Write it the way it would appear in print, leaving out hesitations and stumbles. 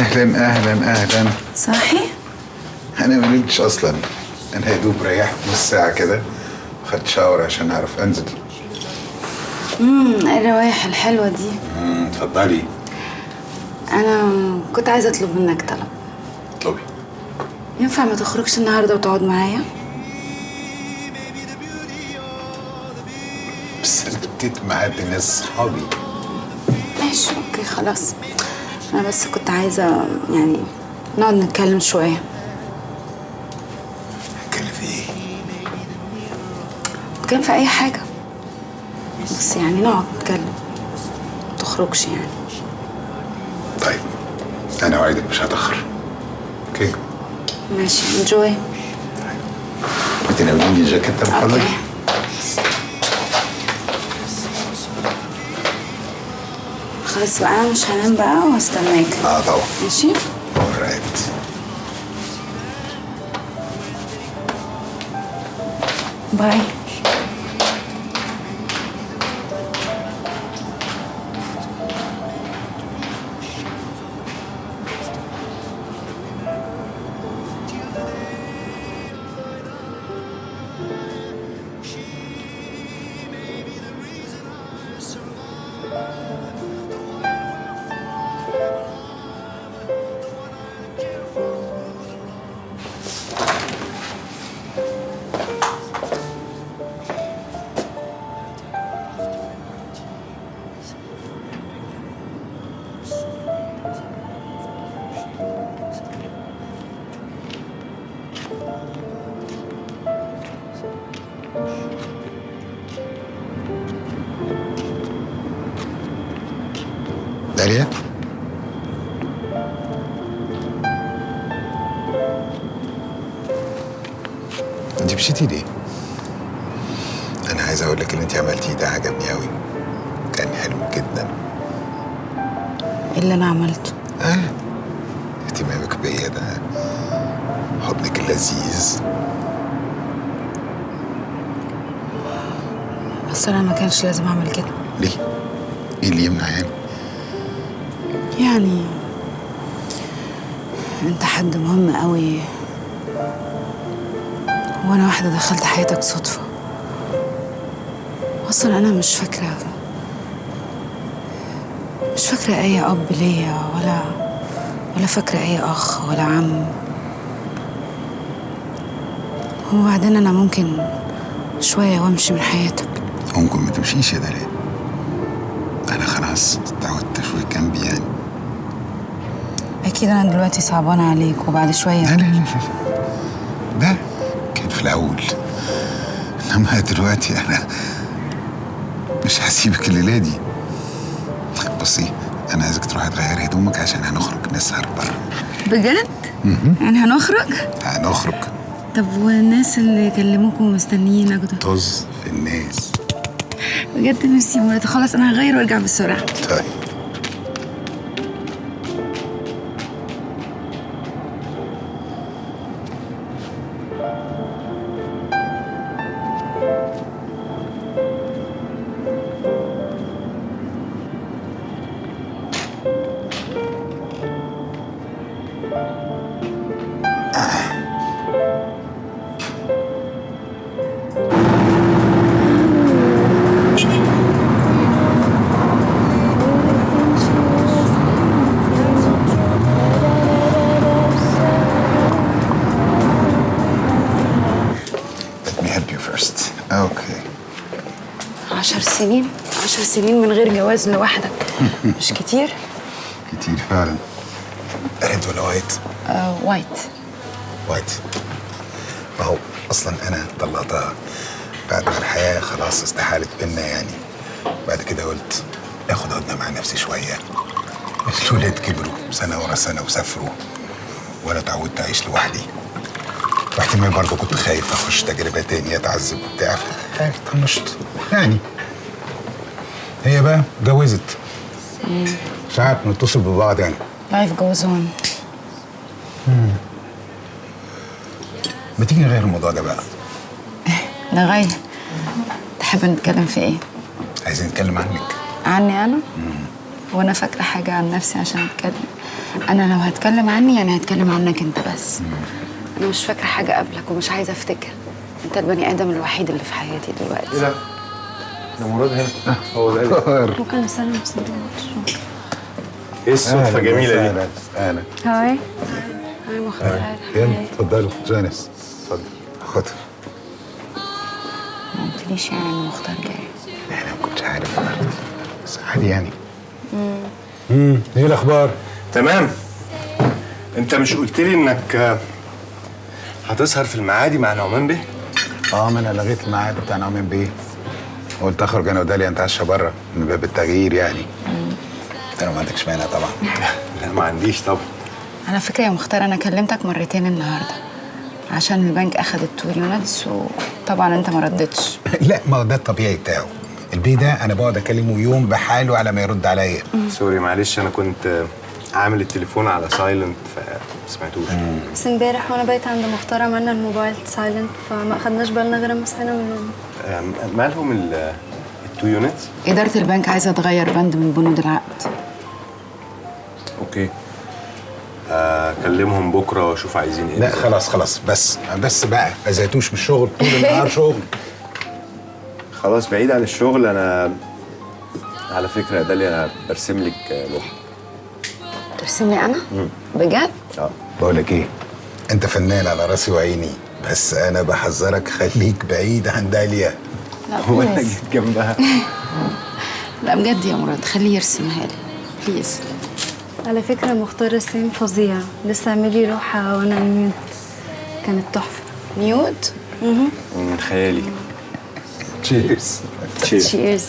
اهلا اهلا اهلا. صاحي؟ انا ما نمتش اصلا. انا يا دوب ريحت نص ساعه كده وخدت شاور عشان اعرف انزل. ايه الروايح الحلوه دي؟ اتفضلي. انا كنت عايزه اطلب منك طلب. اطلبي. ينفع ما تخرجش النهارده وتقعد معايا؟ بس انا ابتديت ميعاد الناس صحابي. ماشي اوكي خلاص. انا بس كنت عايزه يعني نقعد نتكلم شويه. نتكلم في ايه؟ نتكلم في اي حاجه، بس يعني نقعد نتكلم، ما تخرجش يعني. طيب انا اوعدك مش هتاخر. اوكي ماشي انجوي. بتناوليني الجاكيت ده من فضلك؟ خلاص بقى انا مش هنام بقى وهستناك. طبعا. ماشي. alright. باي. داليا؟ انت مشيتي ليه؟ انا عايز اقول لك اللي انت عملتيه ده عجبني قوي، كان حلو جدا. ايه اللي انا عملته؟ اهتمامك بيا ده، حضنك اللذيذ. بس انا ما كانش لازم اعمل كده. ليه؟ ايه اللي يمنع يعني؟ يعني انت حد مهم قوي، وانا واحدة دخلت حياتك صدفة. اصلا انا مش فاكرة اي اب ليا، ولا فاكرة اي اخ ولا عم. وبعدين انا ممكن شوية وامشي من حياتك. ممكن ما تمشيش يا داليا، انا خلاص اتعودت شوية جنبي يعني. اكيد انا دلوقتي صعبانة عليك، وبعد شوية لا لا لا لا، ده كان في الاول، انما دلوقتي انا مش هسيبك الليله دي. بصي انا عايزك تروحي تغيري هدومك عشان هنخرج نسهر بره. بجد؟ يعني هنخرج؟ هنخرج. طب والناس اللي كلموكوا مستنيينك دول؟ طز في الناس. بجد ميرسي مرات. خلاص انا هغير وارجع بسرعة. طيب. اوكي. 10 سنين من غير جواز لوحدك مش كتير؟ كتير فعلا. ريد ولا وايت؟ وايت. وايت. ما هو اصلا انا طلقتها بعد ما الحياه خلاص استحالت بينا يعني. بعد كده قلت اخد هدنه مع نفسي شويه. الولاد كبروا سنه ورا سنه وسافروا، وانا اتعودت اعيش لوحدي. واحتمال برضه كنت خايف اخش تجربه تانية اتعذب وبتاع، طنشت يعني. هي بقى اتجوزت. ساعات بنتصل ببعض يعني. لايف جوز اون. ما تيجي نغير الموضوع ده بقى؟ نغير. تحب نتكلم في ايه؟ عايزين نتكلم عنك. عني انا؟ وانا فاكره حاجه عن نفسي عشان اتكلم؟ انا لو هتكلم عني يعني هتكلم عنك انت بس. انا مش فاكره حاجه قبلك ومش عايزه افتكر. انت البني ادم الوحيد اللي في حياتي دلوقتي. ايه ده مراد هنا. هو ده ممكن نسلم سندوتش؟ ايه الصدفه الجميله دي. اهلا هاي مختار. يلا اتفضلوا جانس. اتفضل. خد. ما قلتليش يعني ان مختار جاي؟ انا ما كنتش عارف بس عادي يعني. ايه الاخبار؟ تمام. انت مش قلت لي انك هتسهر في المعادي مع نعمان بيه؟ ما انا لغيت الميعاد بتاع نعمان بيه. قلت اخرج انا وداليا نتعشى بره من باب التغيير يعني. انت لو ما عندكش مانع طبعا. لا ما عنديش طبعا. على فكره يا مختار انا كلمتك مرتين النهارده عشان البنك اخد التور يونتس وطبعا انت ما ردتش. لا ما هو ده الطبيعي بتاعه. البيه ده انا بقعد اكلمه يوم بحاله على ما يرد عليا. سوري معلش انا كنت عامل التليفون على سايلنت فسمعتوش. بس امبارح وانا بايت عند مختار عملنا الموبايل سايلنت فما اخدناش بالنا غير اما صحينا من النوم. مالهم التو يونتس؟ اداره البنك عايزه تغير بند من بنود العقد. اوكي. اكلمهم بكره واشوف عايزين ايه. لا خلاص بس بقى ما زهقتوش من الشغل طول النهار شغل. خلاص بعيد عن الشغل. انا على فكره يا داليا انا برسم لك لوحه. ترسم لي انا؟ بجد؟ بقول لك ايه، انت فنان على راسي وعيني بس انا بحذرك خليك بعيد عن داليا. لا وانا بليز. جيت جنبها. لا بجد يا مراد خليه يرسمها لي بليز. على فكره مختار رسام فظيع، لسه عاملي لوحه وانا نيوت كانت تحفه. نيوت؟ من خيالي. تشيرز. تشير. تشيرز.